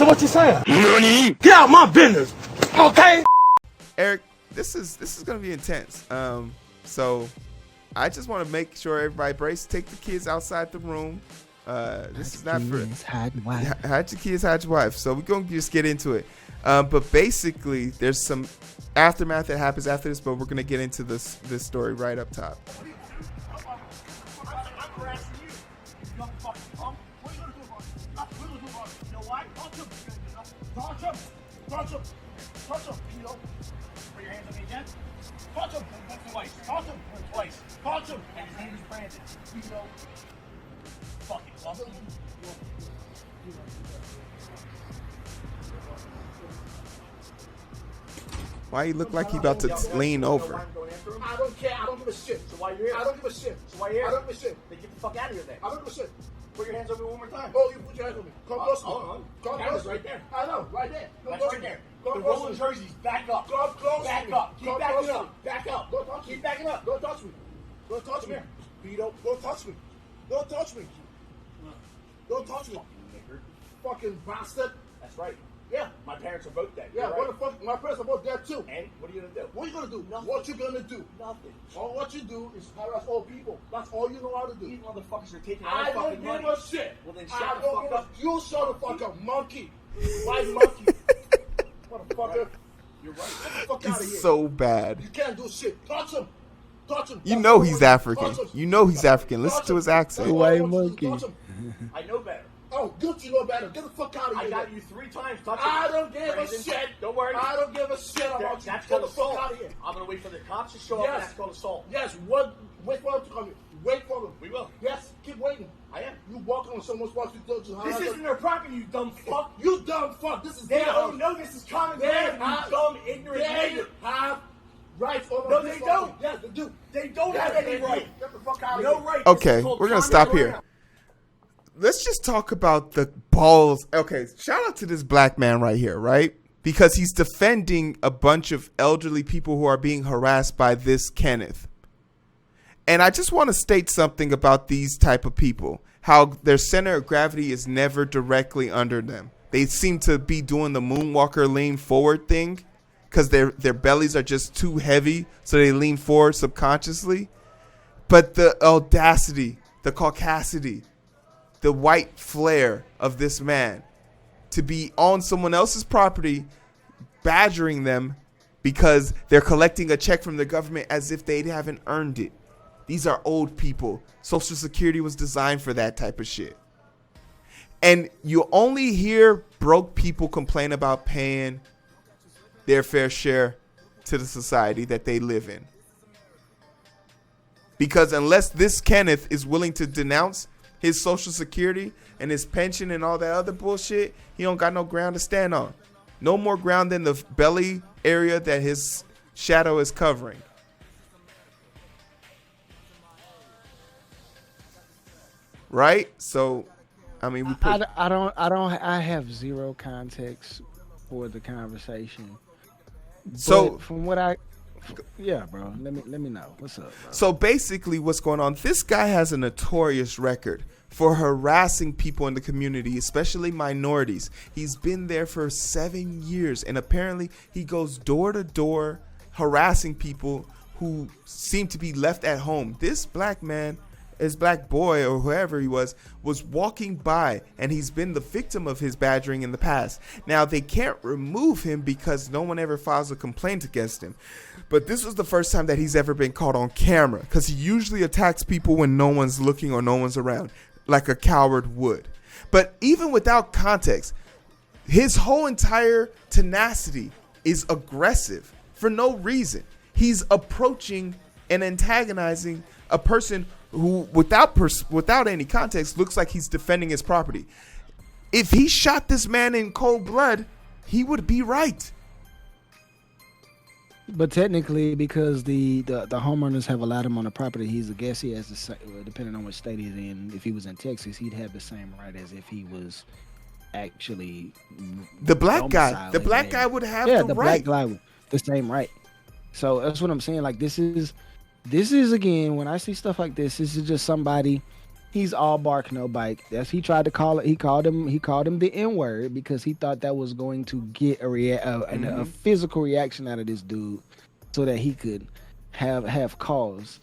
what you're saying. Get out my business, okay? Eric, this is gonna be intense. So I just want to make sure everybody brace. Take the kids outside the room. This is not for hide your kids, hide your wife. So we're gonna just get into it. But basically, there's some aftermath that happens after this. But we're gonna get into this story right up top. Touch him, Pito. Put your hands on me again. Touch him twice. Touch him twice. Touch him. And his name is Brandon. Pito. Fucking love him. Why you look like he about to lean over? I don't care. I don't give a shit. So why you here? I don't give a shit. So why you here? I don't give a shit. Then get the fuck out of here then. I don't give a shit. Put your hands on me one more time. Oh, you put your hands on me. Come close to me. Come close right there. I know, right there. That's right there. The rolling jerseys, back up. Come close. Back up. Keep backing up. Back up. Don't touch me. Keep backing up. Don't touch me. Don't touch me. Vito, don't touch me. Don't touch me. Don't touch me. Fucking bastard. That's right. Yeah, my parents are both dead. Yeah, what the fuck? My parents are both dead too. And what are you gonna do? What are you gonna do? Nothing. What you gonna do? Nothing. All what you do is harass all people. That's all you know how to do. These motherfuckers are taking all fucking money. I don't give a shit. Well then shut the fuck up. You shut the fuck up, monkey. White monkey. Motherfucker. You're right. Get the fuck out of here. It's so bad. You can't do shit. Touch him. Touch him. You know he's African. You know he's African. Listen to his accent. White monkey. I know better. Oh, good, you know better. Get the fuck out of here. I got you 3 times. I don't give a shit. Don't worry. I don't give a shit about you. That's called assault. Out of here. I'm going to wait for the cops to show up. That's called assault. Yes, wait for them to come here. Wait for them. We will. Yes, keep waiting. I am. You walk on someone's property. This isn't their property, you dumb fuck. You dumb fuck. This is their house. They don't know this is common ground, you dumb, ignorant nigger. Have rights over this. No, they don't. Yes, they do. They don't have any right. Get the fuck out of here. No right. Okay, we're going to stop here. Let's just talk about the balls. Okay, shout out to this black man right here, right? Because he's defending a bunch of elderly people who are being harassed by this Kenneth. And I just want to state something about these type of people, how their center of gravity is never directly under them. They seem to be doing the moonwalker lean forward thing because their bellies are just too heavy, so they lean forward subconsciously. But the audacity, the caucasity, the white flair of this man to be on someone else's property, badgering them because they're collecting a check from the government as if they haven't earned it. These are old people. Social Security was designed for that type of shit. And you only hear broke people complain about paying their fair share to the society that they live in. Because unless this Kenneth is willing to denounce his Social Security and his pension and all that other bullshit, he don't got no ground to stand on. No more ground than the belly area that his shadow is covering. Right? So, I mean, I have zero context for the conversation. So but from what yeah, bro. Let me know. What's up, bro? So basically what's going on, this guy has a notorious record for harassing people in the community, especially minorities. He's been there for 7 years, and apparently he goes door to door harassing people who seem to be left at home. This black man, his black boy or whoever he was walking by, and he's been the victim of his badgering in the past. Now, they can't remove him because no one ever files a complaint against him. But this was the first time that he's ever been caught on camera, because he usually attacks people when no one's looking or no one's around, like a coward would. But even without context, his whole entire tenacity is aggressive for no reason. He's approaching and antagonizing a person who, without any context, looks like he's defending his property. If he shot this man in cold blood, he would be right. But technically, because the homeowners have allowed him on the property, he's a guest. He has the depending on which state he's in. If he was in Texas, he'd have the same right as if he was actually the black guy. The black guy would have the right. Black guy with the same right. So that's what I'm saying. Like this is again, when I see stuff like this is just somebody He's all bark, no bite. That's he tried to call it. He called him the N word because he thought that was going to get a physical reaction out of this dude, so that he could have cause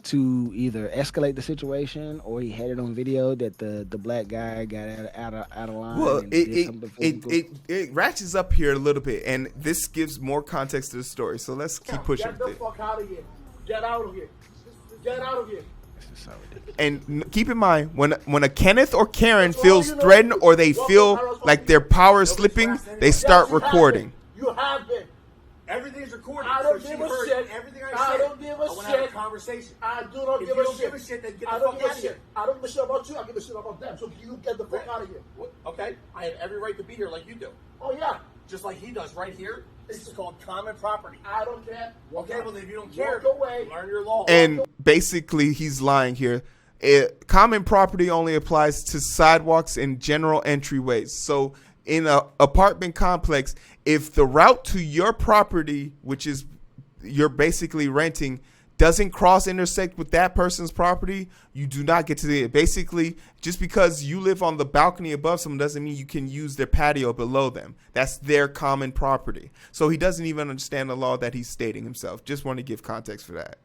to either escalate the situation, or he had it on video that the black guy got out of line. Well, and did something physical. it ratchets up here a little bit, and this gives more context to the story. So let's keep pushing. Get the fuck out of here. Get out of here. Get out of here. And keep in mind, when a Kenneth or Karen feels threatened or they feel like their power is slipping, they start recording. You have been. Everything's recorded. I don't so give she a heard shit. Everything I I said. don't give a I want to have a shit. conversation. I do not If give you a don't shit. give a shit, then get I the don't fuck give out a of here. shit. I don't give a shit about you. I give a shit about them. So you get the fuck out of here. Okay, I have every right to be here like you do. Oh yeah. Just like he does right here. This is called common property. I don't care. Okay, well if you don't care, Walk away. learn your law. And basically, he's lying here. Common property only applies to sidewalks and general entryways. So in an apartment complex, if the route to your property, which is you're basically renting, doesn't cross intersect with that person's property, you do not get to see it. Basically, just because you live on the balcony above someone doesn't mean you can use their patio below them. That's their common property. So he doesn't even understand the law that he's stating himself. Just want to give context for that.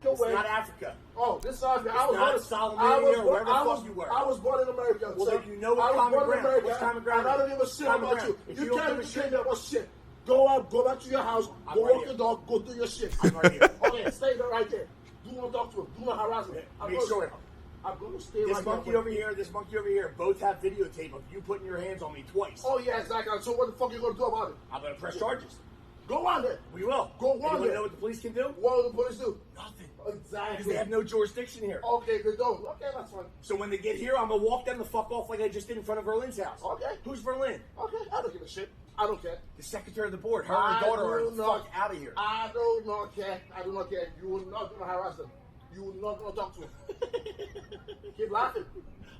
It's not Africa. Oh, this is Africa. It's not Solomon or wherever the fuck you were. I was born in America. Well, sir. then you know I what was common born in ground. America. What's common ground? And I don't give a shit Common about ground. you. If You you don't can't give a be shit- saying about shit. Go out, go back to your house, I'm go right walk here. your dog, go do your shit. I'm right here. Okay, stay there right there. Do not talk to him. Do not harass him. Make sure. I'm going to stay This right monkey there. over here, this monkey over here, both have videotape of you putting your hands on me twice. Oh, yeah, exactly. So what the fuck you going to do about it? I'm going to press charges. Go on there. We will. Go And you on want there. to know what the police can do? What will the police do? Nothing. Exactly. Because they have no jurisdiction here. Okay, they don't. Okay, that's fine. So when they get here, I'm going to walk them the fuck off like I just did in front of Verlin's house. Okay. Who's Verlin? Okay, I don't give a shit. I don't care. The secretary of the board. Her and her daughter are the fuck out of here. I do not care. I do not care. You are not going to harass them. You are not going to talk to them. Keep laughing.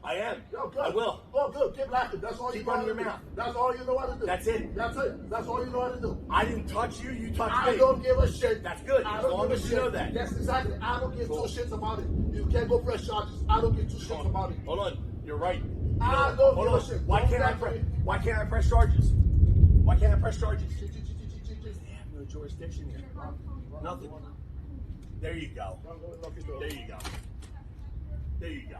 I am. Yo, good. I will. Oh, good. Keep laughing. That's all Keep you know running how to your do. mouth. That's all you know how to do. That's it. That's it. That's all you know how to do. I didn't touch you. You touched I me. don't give a shit. That's good. I As don't long give a as you shit. know that. Yes, exactly. I don't give Cool. two shits about it. You can't go press charges. I don't give two shits about it. Hold on. You're right. I don't Hold give a on. shit. Why Don't can't I talk to press? me. Why can't I press charges? Why can't I press charges? They have no jurisdiction here. Nothing. There you go. There you go. There you go.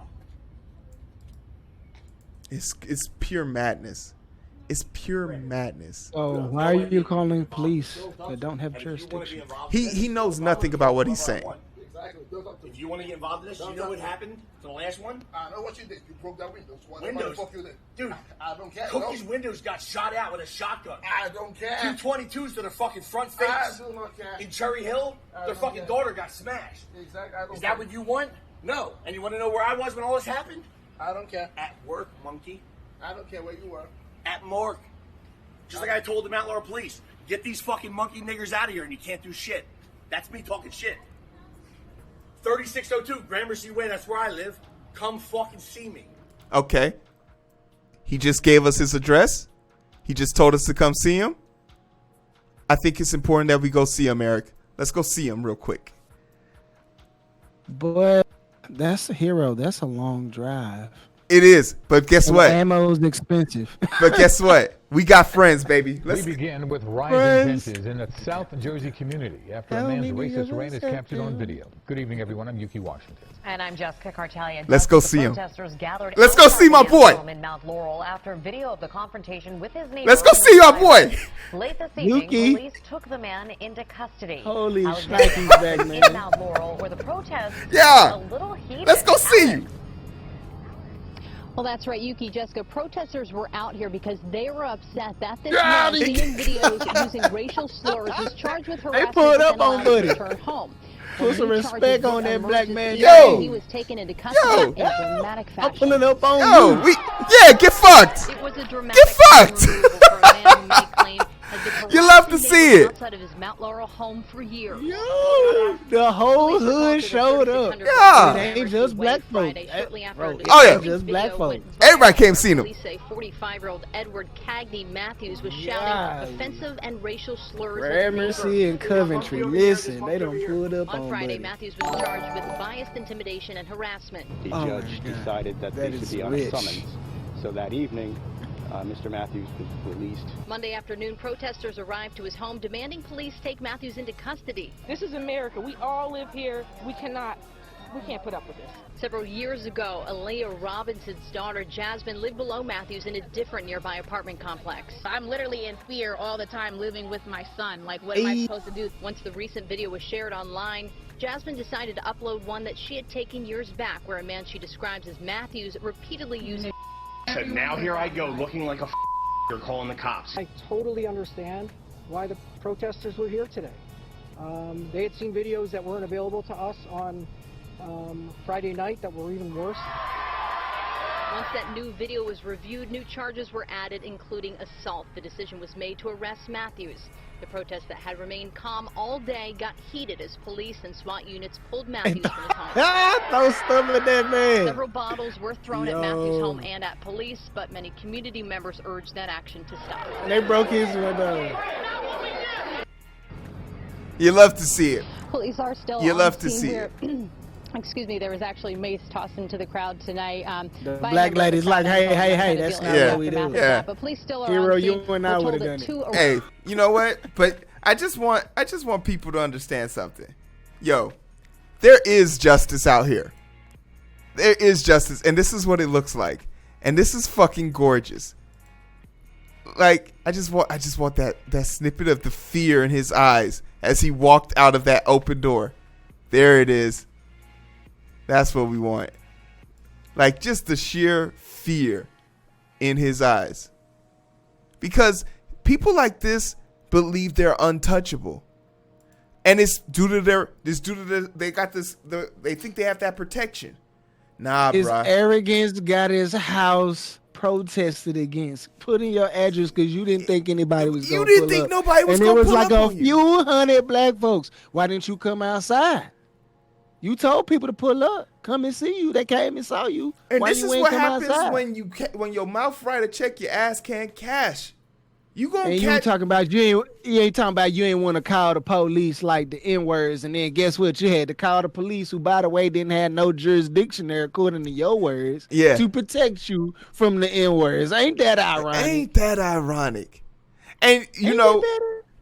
It's pure madness. It's pure madness. Oh, why are you calling police that don't have And if you want to be jurisdiction? involved in He this, knows nothing about what he's saying. Exactly. Don't talk to me. If you want to get involved in this, you know what happened to the last one? I know what you did. You broke that window. So what Windows. the fuck you did? Dude, I don't care. Cookie's No. windows got shot out with a shotgun. I don't care. 222s to their fucking front I face. do not care. In Cherry Hill, I their don't fucking care. daughter got smashed. Exactly. I don't Is care. that what you want? No. And you want to know where I was when all this happened? I don't care. At work, monkey. I don't care where you were. At morgue. Just like I told the Mount Laurel police, get these fucking monkey niggers out of here and you can't do shit. That's me talking shit. 3602 Gramercy Way, that's where I live. Come fucking see me. Okay. He just gave us his address. He just told us to come see him. I think it's important that we go see him, Eric. Let's go see him real quick. But that's a hero. That's a long drive. It is, but guess And what? ammo's expensive. But guess what? We got friends, baby. Let's We begin with rising Friends. tensions in a South Jersey community after Tell a man's me racist you're rant is captured on video. Good evening, everyone. I'm Yuki Washington. And I'm Jessica Cartalia. Let's go The see him. protesters gathered Let's go outside see my the boy. home in Mount Laurel after video of the confrontation with his neighbor. Let's go see our boy. Late this evening, Yuki. police took the man into custody. Holy Alexander shnikes back, in man. Mount Laurel, where the protest Yeah. was a little heated. Let's go see you. Well, that's right, Yuki. Jessica, protesters were out here because they were upset that this Yeah, man they- seen videos using racial slurs was charged with harassment pulled up and allowed on to Buddy. return home. Put some Well, new respect charges on were that black emerged man. this Yo. evening. He was taken into custody Yo. in dramatic I'm fashion. pulling up on Yo, you. get fucked. It was a dramatic fucked. removal for a man who may claim has been You love to see it. Outside of his Mount Laurel home for years. Yo, the whole hood showed up. Yeah. It ain't just black folks. Oh, yeah. Just black folks. Everybody came seen him. Police say 45-year-old Edward Cagney Mathews was shouting offensive and racial slurs at Mercy and Coventry. Listen, they don't pull it up on Friday, buddy. Mathews was charged with biased intimidation and harassment. The judge decided that they should be on a summons. So that evening, Mr. Mathews was released. Monday afternoon, protesters arrived to his home demanding police take Mathews into custody. This is America. We all live here. We can't put up with this. Several years ago, Aaliyah Robinson's daughter, Jasmine, lived below Mathews in a different nearby apartment complex. I'm literally in fear all the time living with my son. Like, what am I supposed to do? Once the recent video was shared online, Jasmine decided to upload one that she had taken years back where a man she describes as Mathews repeatedly used. So now here I go looking like a you're calling the cops. I totally understand why the protesters were here today. They had seen videos that weren't available to us on Friday night that were even worse. Once that new video was reviewed, new charges were added, including assault. The decision was made to arrest Mathews. The protest that had remained calm all day got heated as police and SWAT units pulled Mathews from his home. Throw stuff at that man. Several bottles were thrown at Mathews' home and at police, but many community members urged that action to stop. They broke his window. You love to see it. Police are still You on love to scene see where, it. Excuse me, there was actually mace tossed into the crowd tonight. The black lady's like, hey, that's not what we do. Yeah. But police still are Hero, on scene. you and I would have done it. Hey, you know what? But I just want people to understand something. Yo, there is justice out here. There is justice, and this is what it looks like. And this is fucking gorgeous. Like, I just want that snippet of the fear in his eyes as he walked out of that open door. There it is. That's what we want. Like, just the sheer fear in his eyes. Because people like this believe they're untouchable. And it's due to they think they have that protection. Nah, his bruh. arrogance got his house protested against. Put in your address because you didn't think anybody was going to pull up. You didn't think nobody was going to pull up. And it was like a few hundred black folks. Why didn't you come outside? You told people to pull up, come and see you. They came and saw you. And Why this you is ain't what come happens outside? when your mouth writer check, your ass can't cash. You gonna and you ain't talking about you ain't talking about you ain't want to call the police like the N-words, and then guess what? You had to call the police, who by the way didn't have no jurisdiction there according to your words, to protect you from the N-words. Ain't that ironic? Ain't that ironic? And you know,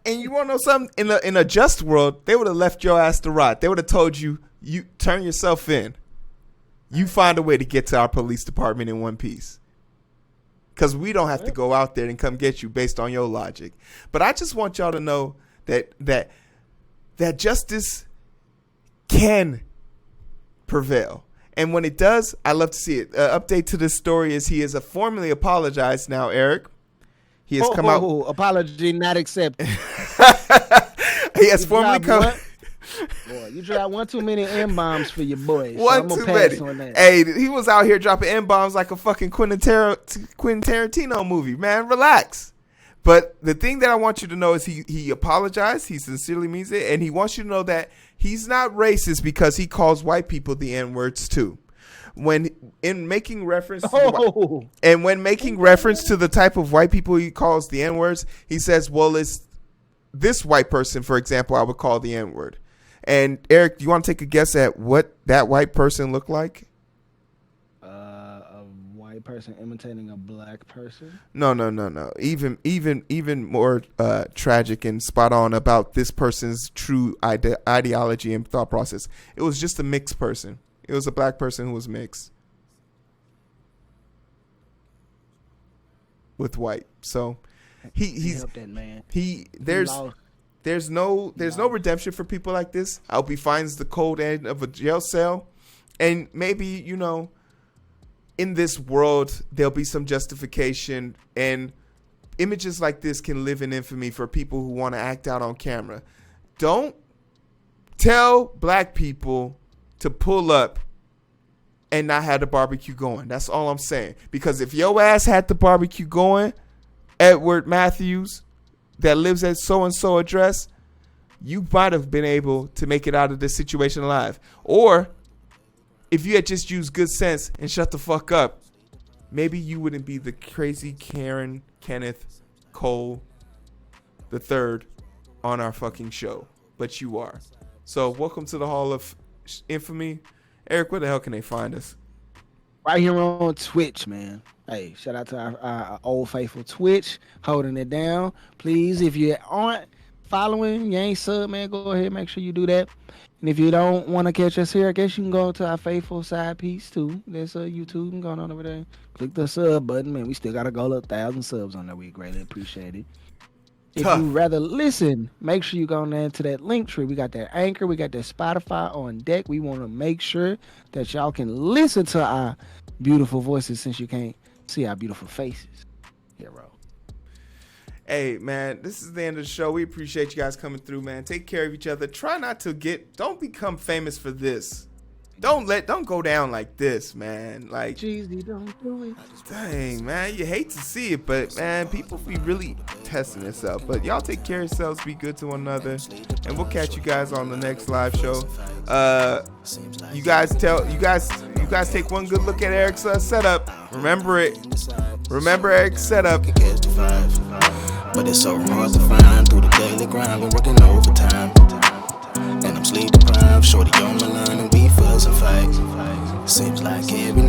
and you wanna know something? In a just world, they would have left your ass to rot. They would have told you turn yourself in. You find a way to get to our police department in one piece. Because we don't have to go out there and come get you based on your logic. But I just want y'all to know that justice can prevail. And when it does, I love to see it. Update to this story is he has formally apologized now, Eric. He has come out. Apology not accepted. He has formally come. Boy, you dropped one too many M-bombs for your boys. One too many. Hey, he was out here dropping M-bombs like a fucking Quentin Tarantino movie. Man, relax. But the thing that I want you to know is he apologized. He sincerely means it. And he wants you to know that he's not racist because he calls white people the N-words too. When making reference to the type of white people he calls the N-words, he says, well, it's this white person, for example, I would call the N-word. And Eric, do you want to take a guess at what that white person looked like? A white person imitating a black person? No. Even more tragic and spot on about this person's true ideology and thought process. It was just a mixed person. It was a black person who was mixed with white. So he's that man. There's no redemption for people like this. I hope he finds the cold end of a jail cell. And maybe, you know, in this world, there'll be some justification. And images like this can live in infamy for people who want to act out on camera. Don't tell black people to pull up and not have the barbecue going. That's all I'm saying. Because if your ass had the barbecue going, Edward Mathews, that lives at so-and-so address, you might have been able to make it out of this situation alive. Or if you had just used good sense and shut the fuck up, maybe you wouldn't be the crazy Karen Kenneth Cole the third on our fucking show. But you are. So welcome to the Hall of Infamy. Eric, where the hell can they find us? Right here on Twitch, man. Hey, shout out to our old faithful Twitch, holding it down. Please, if you aren't following, you ain't sub, man, go ahead, make sure you do that. And if you don't want to catch us here, I guess you can go to our faithful side piece too. There's a YouTube going on over there. Click the sub button, man. We still got a goal of 1,000 subs on there. We greatly appreciate it. If you rather listen, make sure you go on there to that link tree. We got that Anchor, we got that Spotify on deck. We want to make sure that y'all can listen to our beautiful voices since you can't see our beautiful faces. Hero. Hey, man, this is the end of the show. We appreciate you guys coming through, man. Take care of each other. Try not to don't become famous for this. Don't go down like this, man. Like, Jeezy, don't do it. Dang, man, you hate to see it, but man, people be really testing themselves. But y'all take care of yourselves, be good to one another, and we'll catch you guys on the next live show. You guys take one good look at Eric's setup. Remember it. Remember Eric's setup. But it's so hard to find through the daily grind. Been working overtime, and I'm sleep deprived. Shorty on my line and we fuss and fight. Seems like every